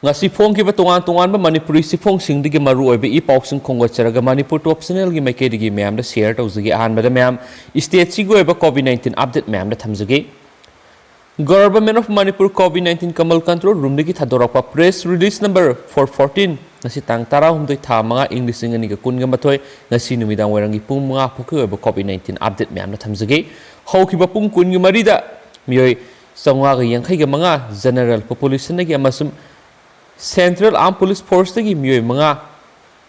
ngasi phong ki ba tongan tongan ba manipuri sifong sing digi maru oi be I pausing khongwa charaga manipur top channel gi maike digi ma'am da share tawjagi ahan ba da ma'am state si go ba covid-19 update ma'am da thamjagi Government of Manipur COVID-19 Kamal Control Room dagi thadorapa press release number 414 ngasi tang tara humdoi tha manga English ngani ga kun ga mathoi ngasi numidang warangi pung manga phuki ba COVID-19 update ma'am da thamjagi hauki ba pung kun gi mari da mioi sangwa ga yangkhai ga manga general population gi amasum Central Armed Police Force dagi mioi manga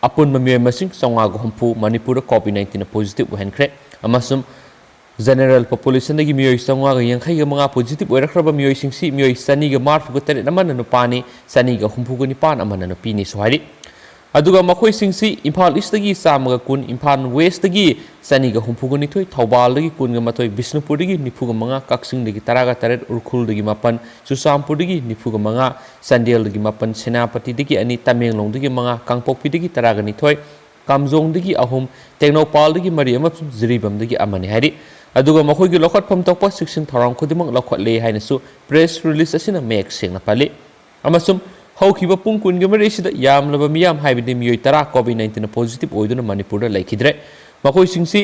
apun ma mioi masing sangwa ga humpu Manipur COVID-19 positive wahenkre amasum General population dagi mioi sangwa ga yangkhai ga manga positive oirakraba mioi singsi mioi sani ga marfu ga tare namana no pani sani ga humpu ga nipan amana no pini sohari aduga makhoi singsi Imphal East dagi samaga kun Imphal West dagi sani ga humpu ga nithoi Thaubal dagi kun ga mathoi Bisnupur dagi nifu ga manga Kaksing dagi taraga taret Urkhul dagi mapan Chusampur dagi nifu ga manga Sandel dagi mapan Senapati dagi ani Tamenglong dagi manga Kangpokpi dagi taraga nithoi Kamjong dagi ahum Teknopal dagi mari amapsum Jiribam dagi amani hari aduga makhoi gi lokhat pham tokpa section tharang khudimang lokhat le haina su press release asina mek sengna pali amasum haukiba pung kun gi mari sida yamlaba miyam haibidi miyoi tara covid-19 positive oiduna manipur da laikhidre makhoi singsi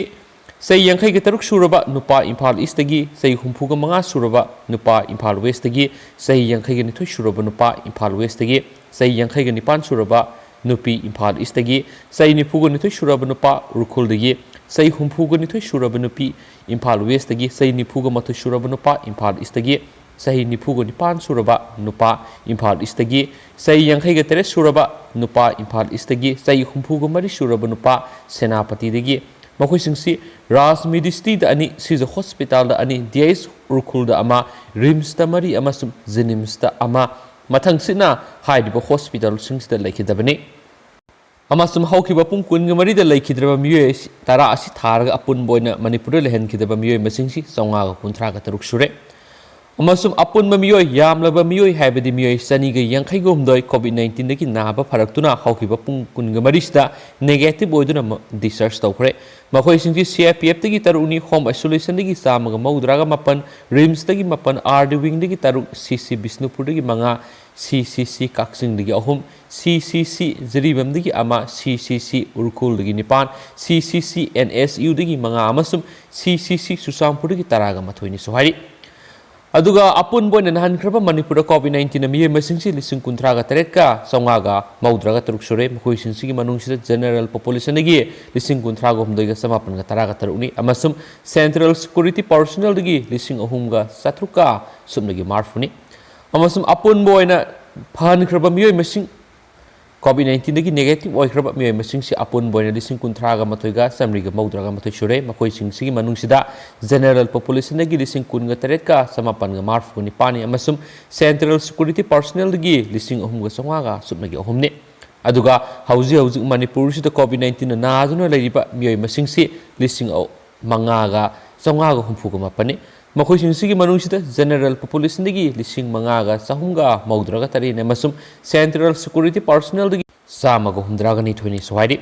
sei yangkhai gi taruk suraba nupa Imphal East dagi sei humpu ga manga suraba nupa Imphal West dagi sei yangkhai gi nithoi suraba nupa Imphal West dagi sei yangkhai gi nipan suraba nupi Imphal East dagi sei nifu ga nithoi suraba nupa Urkhul dagi sei humpu ga nithoi suraba nupi Imphal West dagi sei nifu ga mathoi suraba nupa Imphal East dagi sei nifu ga nipan suraba nupa Imphal East dagi sei yangkhai ga tere suraba nupa Imphal East dagi sei humpu ga mari suraba nupa Senapati dagi makhoi singsi Ras Medicity da ani Sija Hospital da ani DIS Urkhul da ama Rims da mari amasum Jenims da ama mathang sina haidiba hospital singsta laikhidabani amasum haukiba pung kun ga mari da laikhidraba miye tara asi tharga apun boina Manipur lehen khidaba miye masingsi songa ga kunthra ga taruk sure amasum apun ma miye yamlaba miye haibadi miye sani ga yangkhai ga humdoi covid-19 dagi naba pharaktuna haukiba pung kun ga mari sta negative oiduna discharge tawkhre makhoi singsi CIPF dagi taruni home isolation dagi samaga maudraga mapan Rims dagi mapan RD wing dagi taruk CC Bisnupur dagi manga CCC Kaksing dagi ahum CCC Jiribam dagi ama CCC Urkhul dagi nipan CCC NSU dagi manga amasum CCC Chusampur dagi taraga mathoini sohari aduga apun boina nahan khraba Manipur COVID-19 na miye masingsi lising kunthra ga taret ka songa ga maudra ga taruk sure makhoi singsi gi manung sida general population gi lising kunthra ga humdoi ga samapan ga tara ga taruni amasum central security personnel gi lising ahum ga satruka sumna gi marfuni amasum apun boina phan khraba miye masing COVID-19 dagi negative oi khraba miye masing si apun boina lising kunthra ga mathoi ga samri ga maudra ga mathoi sure makhoi singsi gi manung sida general population dagi lising kun ga taret ka samapan ga marf ni pani amasum central security personnel dagi lising ahum ga songa ga subna gi ahum ne aduga hauji Manipur sida COVID-19 na aduna lariba miye masing si lising manga ga songa ga humfu ga mapani makhoi singsi gi manung sida general population dagi lising manga ga sahum ga maudra ga tari ne masum central security personnel dagi sama ga humdra ga ni thoni sohari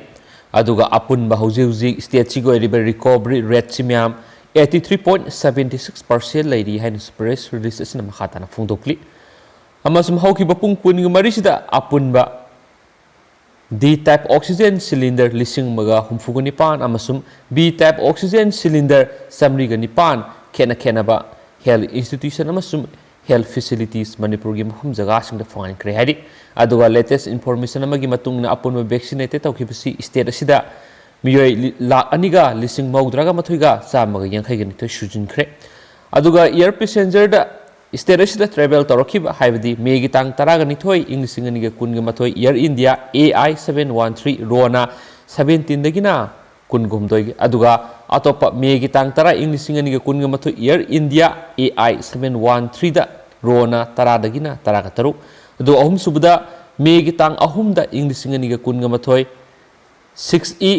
aduga apun ba hauji state si go recovery rate simyam 83.76% lady hain press release asina makhata na phungdokli amasum hauki ba pung kun gi mari sida apun ba D type oxygen cylinder lising maga humfu ga nipan amasum B type oxygen cylinder samri ga nipan kena ba health institution amasum health facilities Manipur gi mahum jaga sing da fine kre hari aduga latest information amagi matung na apun vaccinated tawkibasi state asida miyoi la aniga lising maudraga mathoiga samaga yangkhai ga nithoi sujin khre aduga air passenger da state asida travel torokiba haibadi megi tang taraga nithoi inglising aniga kun ga mathoi Air India AI 713 rona 17 dagina kun gumdoi aduga atopa megi tang tara inglising aniga kun ga mathoi Air India AI 713 da rona tara dagina taraga taru adu ahum subda megi tang ahum da inglising aniga kun ga mathoi 6E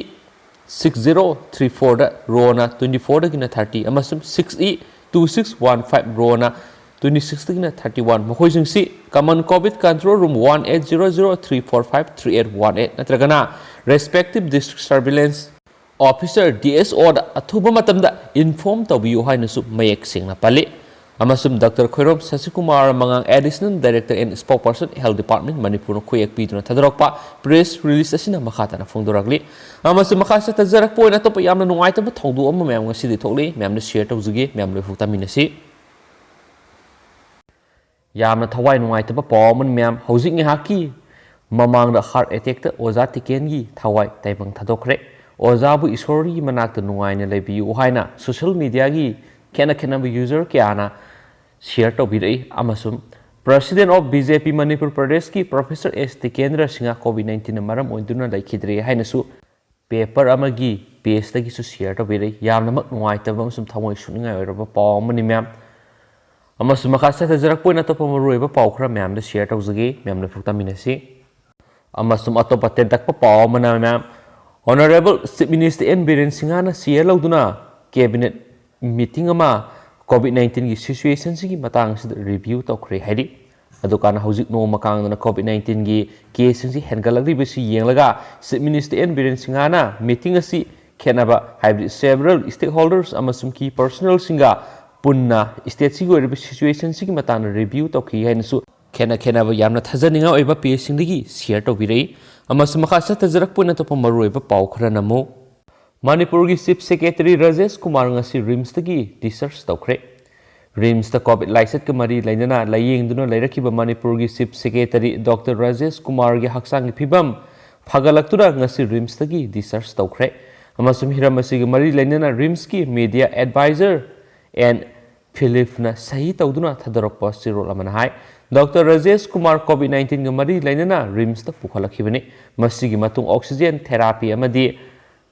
6034 da rona 24 dagina 30 amasum 6E 2615 rona 26 dagina 31 makhoi singsi common covid control room 180034533818 natragana respective district surveillance officer DSO da athuba matam da inform tabiyu haina su mayek singna pali अमसुम doctor Khairom Shashikumar Mangang additional director and spokesperson health department Manipur खुयेक पीदुना थदरकपा press release असिना मखाताना फोंदोरकली अमसुम मखासे तजरक पोइना तो यामना नुंगाइतब थौदु अम मैम ngasi थोकली मैम शेयर तौजुगे मैम लोफुक्तामिनसी यामना थवाई नुंगाइतब पावमन मैम हौजिक ngahaki ममांग हार्ट अटैक ओजा टिकेनगी थवाई तैबंग थदोखरे ओजाबु इसोरी मनाक्त नुंगाइना लेबियु हाइना सोशल मीडिया की खेना यूजर क्याना शेयर तौबिरई अमसुम president of BJP Manipur Pradesh की प्रोफेसर एस टिकेंद्र सिंह कोविड-19 मरम ओइदुना लैखिद्रे हाइनसु पेपर अमगी पेज तगिसु शेयर तौबिरई यामनमक नुंगाइतब अमसुम थमोइ सुनिंगाइ ओइरबा पाव अमनि मैम अमसुम मखासा तजरक पोइना तोप मरुइबा पाव खरा मैम द शेयर तौजगे मैम न फुक्तामिनसी अमसुम अतोप तेंतक पाव अमना मैम honourable chief minister N Biren सिंहाना शेयर लौदुना कैबिनेट मीटिंग कोविड-19 की सिचुएशन की मतंग रिव्यू तौरे है हजिक नोम कोविड-19 की केस हेंगलबी येंगा चीफ मिनिस्टर एन बीरेन सिंहाना मीटिंग खेनब सेवरल स्टेक होल्डर्स की पर्सनल पुन्ना स्टेट सिचुएशन की मतंग रिव्यू तौखी है खेनब यामना थजनिंग पेज शेयर तौबीरई मखा तजरक तोप मरुब पाव खर नमो मणिपुर की chief secretary Rajesh Kumar RIMS की डिस्चार्ज तौरे रिम्स कोविड लाइसट मरी लेना लाइंगदुना लेरखिबा मणिपुर की chief secretary doctor Rajesh Kumar की हक्सांग फिबम फगलक्तुना रिम्स की डिस्चार्ज तौरे हिरम मरी लेना रिम्स की मीडिया एडवाइजर एंड फिलिपना सही तौदुना थदरप सिरोल है डॉक्टर राजेश कुमार कोविड-19 मरी लेना रिम्स पुखलखिबने ऑक्सीजन थेरापी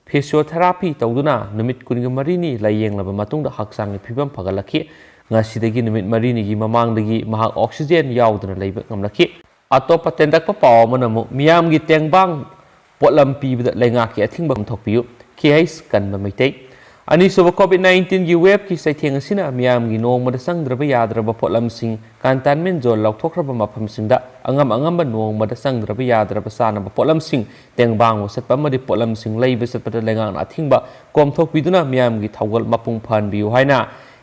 फिजियोथेरापी तौदुना नुमित कुनिग मरीनी लायेंगलब मतुंग हक्सांग फिबम फगलखि ngasi नुमित मरीनी की ममांगदगी महाक ऑक्सीजन याउदना लैब ngamlakhi अतोप तेंदक पाव मनमु मियाम की तेंगबांग पोलम पीबद लेंगा की अथिंगबम थोकपियु केस कनब मैतै अनिसुब कोविड-19 की वेब की सैथेंग असिना मियाम की नोंगमद संगद्रब याद्रब पोलमसिंग कंटेनमेंट जोन लौथोख्रब मफमसिंगदा अंगम नोंगमद संगद्रब याद्रब सानब पोलमसिंग तेंगबांग सतपमदि पोलमसिंग लैब सतपद लेंगान अथिंगबा कोमथोकपिदुना मियाम की थौगल मपुंग फानबियु हाइना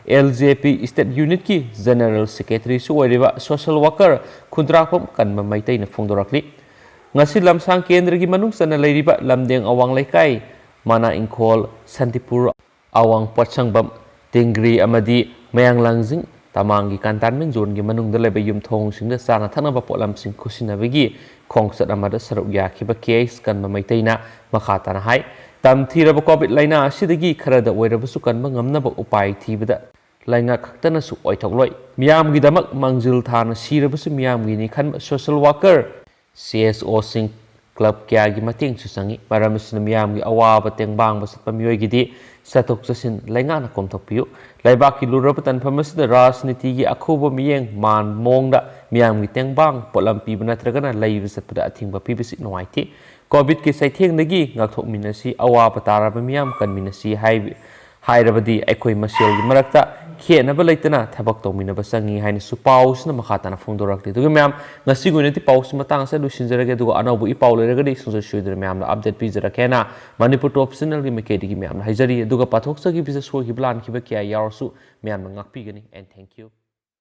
एलजेपी स्टेट यूनिट की जनरल सेक्रेटरी सुओइरिबा सोशल वर्कर खुंद्राखम कनब मैतैना फोंदोरकली ngasi lamsang केंद्र की मनुंग सन लैरिबा लमदेंग अवांग लैकाई माना इंखोल संतिपुर अवांग पचंगबम तिंग्री अमदी मयांगलांजिंग तमांगी कंटेनमेंट जोन की मनुंग दलेब युमथोंग सिंग चाना थनब पोलम सिंग खुसिनबगी खोंगसत अमद सरुक याखिबा केस कनब मैतैना मखाताना हाई तमथीरब कोविड लाइना असिदगी खरद ओइरबसु कनब ngamnab उपाय थीबदा लाइना खक्तनसु ओइथोक्लोय मियामगी दमक मंजिल थाना सिरबसु मियामगी नि खन सोशल वर्कर CSO सिंग क्लब क्या की मतेंग सुसंगी मरमसिन मियाम की अवाब तेंगबांग बसप मियोयगिदी सतोक ससिन लैंगाना कोमथोकपियु लैबाकी लुरब तनफमसिद राजनीति की अखोब मियेंग मान मोंगदा मियाम की तेंगबांग पोलम पीब नत्रगना लैब सतपदा अथिंग पीबसि नोंगाइति कोविड की सैथेंगदगी ngakthokminasi अवाब तारब मियाम कनमिनसी हाइरबदी अखोय मसेल की मरक्ता खेनब लेतना थबक तौमिनब संगी हाइन सुपाउसना मखाताना फोंदोरक्ति दुग मैम ngasi गुनेति पाउस मतंग से लुसिनजरगे दुग अनौबु इ पाउ लेरगदि सुजो सुइदर मैम अपडेट पिजरकेना मणिपुर टॉप चैनल की मेकेडी की मैम हाइजरी दुग पाथोक्सगी बिजनेस सो की प्लान की क्या यारसु ma'am ngakpigani and thank you